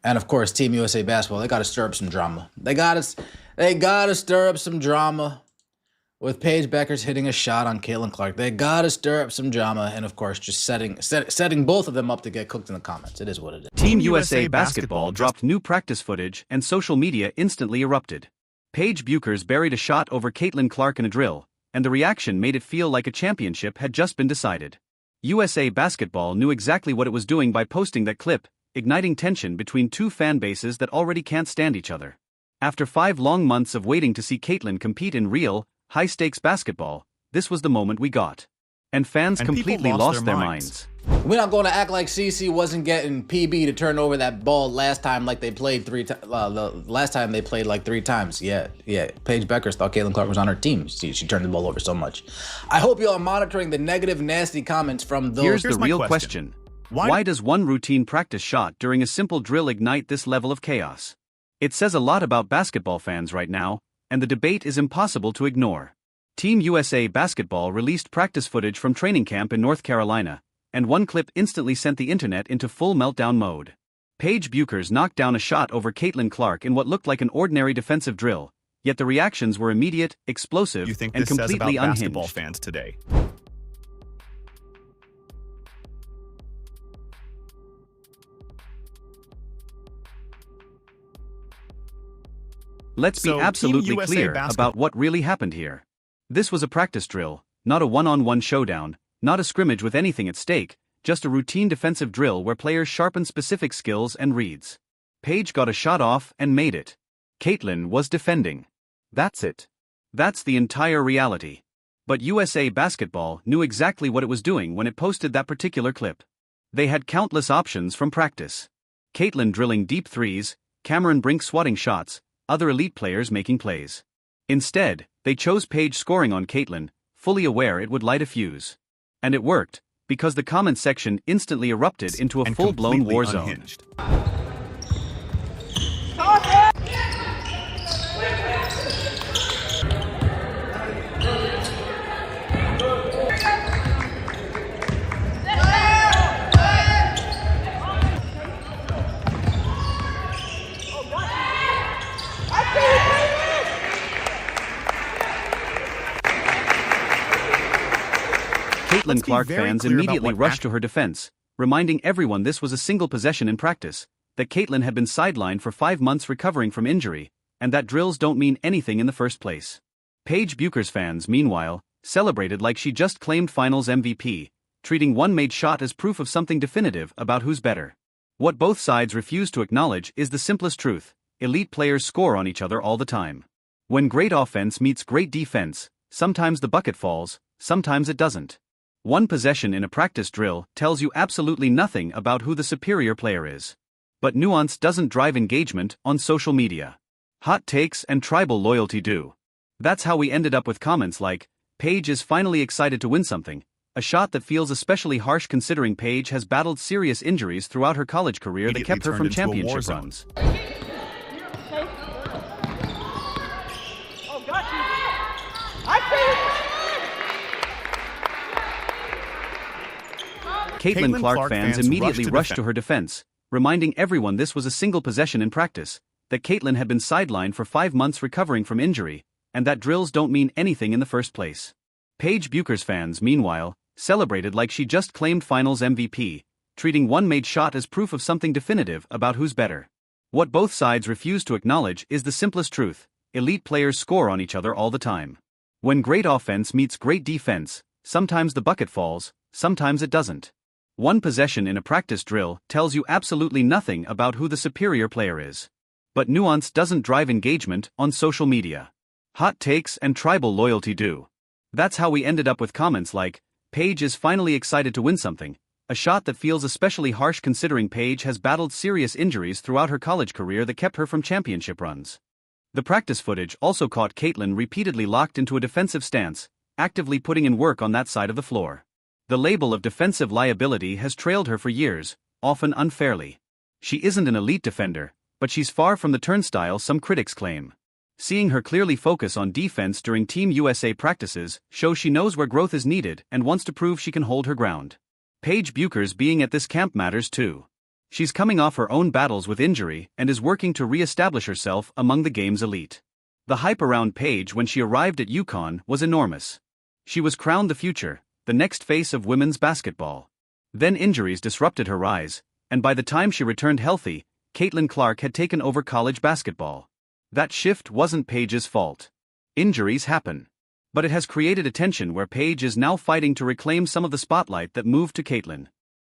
And of course, Team USA basketball, they got to stir up some drama. They got to stir up some drama with Paige Bueckers hitting a shot on Caitlin Clark. They got to stir up some drama, and of course, just setting both of them up to get cooked in the comments. It is what it is. Team USA basketball dropped new practice footage, and social media instantly erupted. Paige Bueckers buried a shot over Caitlin Clark in a drill, and the reaction made it feel like a championship had just been decided. USA basketball knew exactly what it was doing by posting that clip, igniting tension between two fan bases that already can't stand each other. After 5 long months of waiting to see Caitlin compete in real, high-stakes basketball, this was the moment we got. And fans completely lost their minds. We're not going to act like CC wasn't getting PB to turn over that ball last time like they played 3 times. Last time they played like 3 times. Yeah. Paige Bueckers thought Caitlin Clark was on her team. She turned the ball over so much. I hope you all are monitoring the negative, nasty comments from those. Here's the real question. Why does one routine practice shot during a simple drill ignite this level of chaos? It says a lot about basketball fans right now, and the debate is impossible to ignore. Team USA basketball released practice footage from training camp in North Carolina, and one clip instantly sent the internet into full meltdown mode. Paige Bueckers knocked down a shot over Caitlin Clark in what looked like an ordinary defensive drill, yet the reactions were immediate, explosive, and completely unhinged. Basketball fans today. Let's be absolutely clear about what really happened here. This was a practice drill, not a one-on-one showdown, not a scrimmage with anything at stake, just a routine defensive drill where players sharpen specific skills and reads. Paige got a shot off and made it. Caitlin was defending. That's it. That's the entire reality. But USA basketball knew exactly what it was doing when it posted that particular clip. They had countless options from practice. Caitlin drilling deep threes, Cameron Brink swatting shots, other elite players making plays. Instead, they chose Paige scoring on Caitlin, fully aware it would light a fuse. And it worked, because the comment section instantly erupted into a full-blown war zone. Caitlin Clark fans immediately rushed to her defense, reminding everyone this was a single possession in practice, that Caitlin had been sidelined for 5 months recovering from injury, and that drills don't mean anything in the first place. Paige Bueckers fans, meanwhile, celebrated like she just claimed Finals MVP, treating one made shot as proof of something definitive about who's better. What both sides refuse to acknowledge is the simplest truth: elite players score on each other all the time. When great offense meets great defense, sometimes the bucket falls, sometimes it doesn't. One possession in a practice drill tells you absolutely nothing about who the superior player is. But nuance doesn't drive engagement on social media. Hot takes and tribal loyalty do. That's how we ended up with comments like, Paige is finally excited to win something, a shot that feels especially harsh considering Paige has battled serious injuries throughout her college career that kept her from championship runs. Caitlin Clark fans immediately rushed to her defense, reminding everyone this was a single possession in practice, that Caitlin had been sidelined for 5 months recovering from injury, and that drills don't mean anything in the first place. Paige Bueckers fans, meanwhile, celebrated like she just claimed Finals MVP, treating one made shot as proof of something definitive about who's better. What both sides refuse to acknowledge is the simplest truth: elite players score on each other all the time. When great offense meets great defense, sometimes the bucket falls, sometimes it doesn't. One possession in a practice drill tells you absolutely nothing about who the superior player is. But nuance doesn't drive engagement on social media. Hot takes and tribal loyalty do. That's how we ended up with comments like, Paige is finally excited to win something, a shot that feels especially harsh considering Paige has battled serious injuries throughout her college career that kept her from championship runs. The practice footage also caught Caitlin repeatedly locked into a defensive stance, actively putting in work on that side of the floor. The label of defensive liability has trailed her for years, often unfairly. She isn't an elite defender, but she's far from the turnstile some critics claim. Seeing her clearly focus on defense during Team USA practices shows she knows where growth is needed and wants to prove she can hold her ground. Paige Bueckers being at this camp matters too. She's coming off her own battles with injury and is working to re-establish herself among the game's elite. The hype around Paige when she arrived at UConn was enormous. She was crowned the future, the next face of women's basketball. Then injuries disrupted her rise, and by the time she returned healthy, Caitlin Clark had taken over college basketball. That shift wasn't Paige's fault. Injuries happen. But it has created a tension where Paige is now fighting to reclaim some of the spotlight that moved to Caitlin.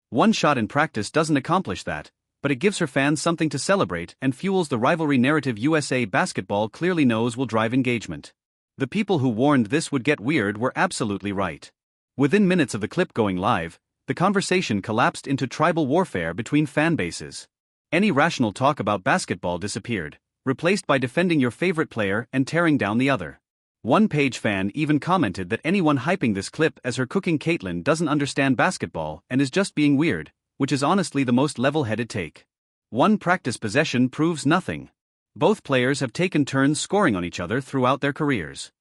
One shot in practice doesn't accomplish that, but it gives her fans something to celebrate and fuels the rivalry narrative USA Basketball clearly knows will drive engagement. The people who warned this would get weird were absolutely right. Within minutes of the clip going live, the conversation collapsed into tribal warfare between fan bases. Any rational talk about basketball disappeared, replaced by defending your favorite player and tearing down the other. One Paige fan even commented that anyone hyping this clip as her cooking Caitlin doesn't understand basketball and is just being weird, which is honestly the most level-headed take. One practice possession proves nothing. Both players have taken turns scoring on each other throughout their careers.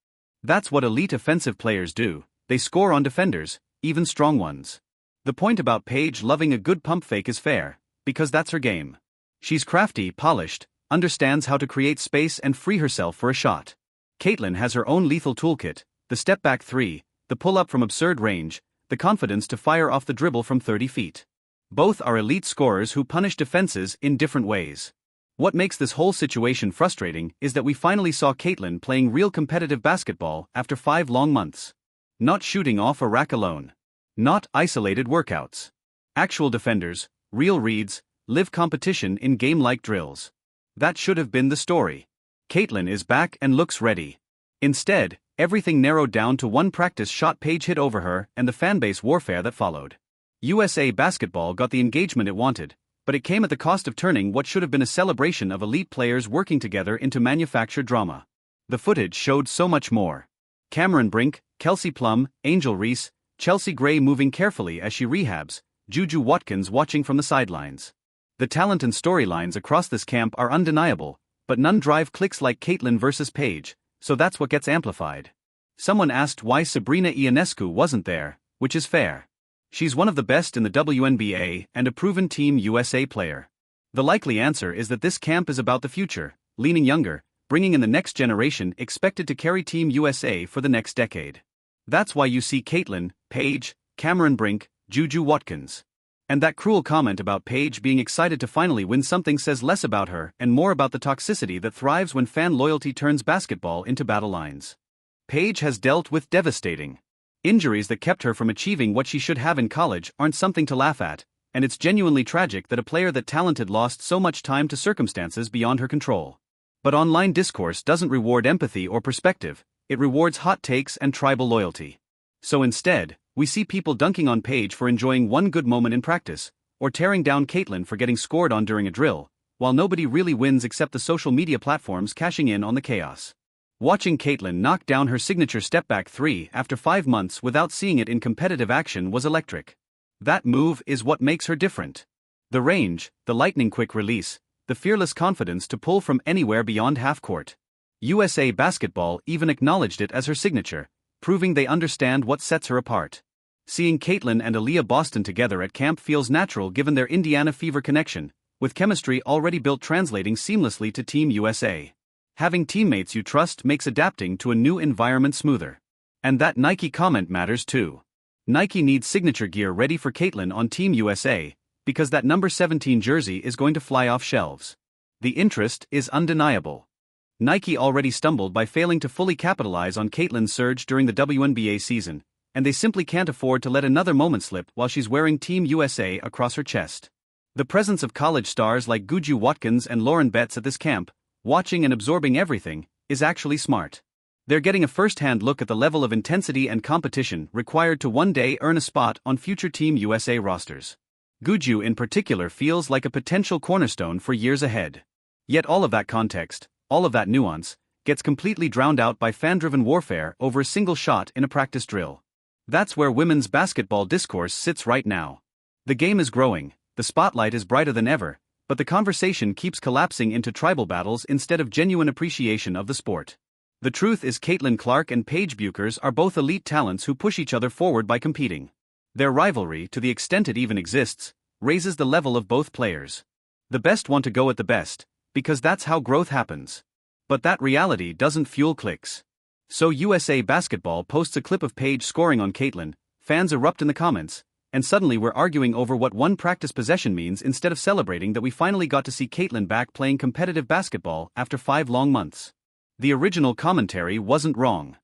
That's what elite offensive players do, they score on defenders, even strong ones. The point about Paige loving a good pump fake is fair, because that's her game. She's crafty, polished, understands how to create space and free herself for a shot. Caitlin has her own lethal toolkit, the step-back three, the pull-up from absurd range, the confidence to fire off the dribble from 30 feet. Both are elite scorers who punish defenses in different ways. What makes this whole situation frustrating is that we finally saw Caitlin playing real competitive basketball after 5 long months. Not shooting off a rack alone. Not isolated workouts. Actual defenders, real reads, live competition in game-like drills. That should have been the story. Caitlin is back and looks ready. Instead, everything narrowed down to one practice shot Paige hit over her and the fanbase warfare that followed. USA Basketball got the engagement it wanted, but it came at the cost of turning what should have been a celebration of elite players working together into manufactured drama. The footage showed so much more. Cameron Brink, Kelsey Plum, Angel Reese, Chelsea Gray moving carefully as she rehabs, Juju Watkins watching from the sidelines. The talent and storylines across this camp are undeniable, but none drive clicks like Caitlin versus Paige, so that's what gets amplified. Someone asked why Sabrina Ionescu wasn't there, which is fair. She's one of the best in the WNBA and a proven Team USA player. The likely answer is that this camp is about the future, leaning younger, bringing in the next generation expected to carry Team USA for the next decade. That's why you see Caitlin, Paige, Cameron Brink, Juju Watkins. And that cruel comment about Paige being excited to finally win something says less about her and more about the toxicity that thrives when fan loyalty turns basketball into battle lines. Paige has dealt with devastating injuries that kept her from achieving what she should have in college aren't something to laugh at, and it's genuinely tragic that a player that talented lost so much time to circumstances beyond her control. But online discourse doesn't reward empathy or perspective, it rewards hot takes and tribal loyalty. So instead, we see people dunking on Paige for enjoying one good moment in practice, or tearing down Caitlin for getting scored on during a drill, while nobody really wins except the social media platforms cashing in on the chaos. Watching Caitlin knock down her signature step-back three after 5 months without seeing it in competitive action was electric. That move is what makes her different. The range, the lightning-quick release, the fearless confidence to pull from anywhere beyond half-court. USA Basketball even acknowledged it as her signature, proving they understand what sets her apart. Seeing Caitlin and Aaliyah Boston together at camp feels natural given their Indiana Fever connection, with chemistry already built translating seamlessly to Team USA. Having teammates you trust makes adapting to a new environment smoother. And that Nike comment matters too. Nike needs signature gear ready for Caitlin on Team USA, because that number 17 jersey is going to fly off shelves. The interest is undeniable. Nike already stumbled by failing to fully capitalize on Caitlin's surge during the WNBA season, and they simply can't afford to let another moment slip while she's wearing Team USA across her chest. The presence of college stars like Juju Watkins and Lauren Betts at this camp, watching and absorbing everything, is actually smart. They're getting a first-hand look at the level of intensity and competition required to one day earn a spot on future Team USA rosters. Juju in particular feels like a potential cornerstone for years ahead. Yet all of that context, all of that nuance, gets completely drowned out by fan-driven warfare over a single shot in a practice drill. That's where women's basketball discourse sits right now. The game is growing, the spotlight is brighter than ever, but the conversation keeps collapsing into tribal battles instead of genuine appreciation of the sport. The truth is Caitlin Clark and Paige Bueckers are both elite talents who push each other forward by competing. Their rivalry, to the extent it even exists, raises the level of both players. The best want to go at the best, because that's how growth happens. But that reality doesn't fuel clicks. So USA Basketball posts a clip of Paige scoring on Caitlin, fans erupt in the comments, and suddenly we're arguing over what one practice possession means instead of celebrating that we finally got to see Caitlin back playing competitive basketball after 5 long months. The original commentary wasn't wrong.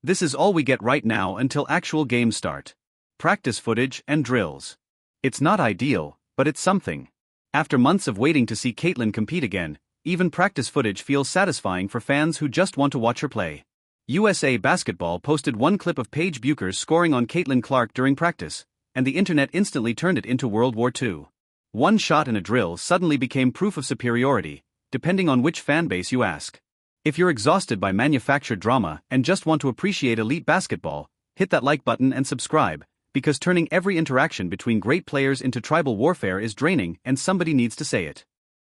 This is all we get right now until actual games start. Practice footage and drills. It's not ideal, but it's something. After months of waiting to see Caitlin compete again, even practice footage feels satisfying for fans who just want to watch her play. USA Basketball posted one clip of Paige Bueckers scoring on Caitlin Clark during practice, and the internet instantly turned it into World War II. One shot in a drill suddenly became proof of superiority, depending on which fanbase you ask. If you're exhausted by manufactured drama and just want to appreciate elite basketball, hit that like button and subscribe, because turning every interaction between great players into tribal warfare is draining and somebody needs to say it.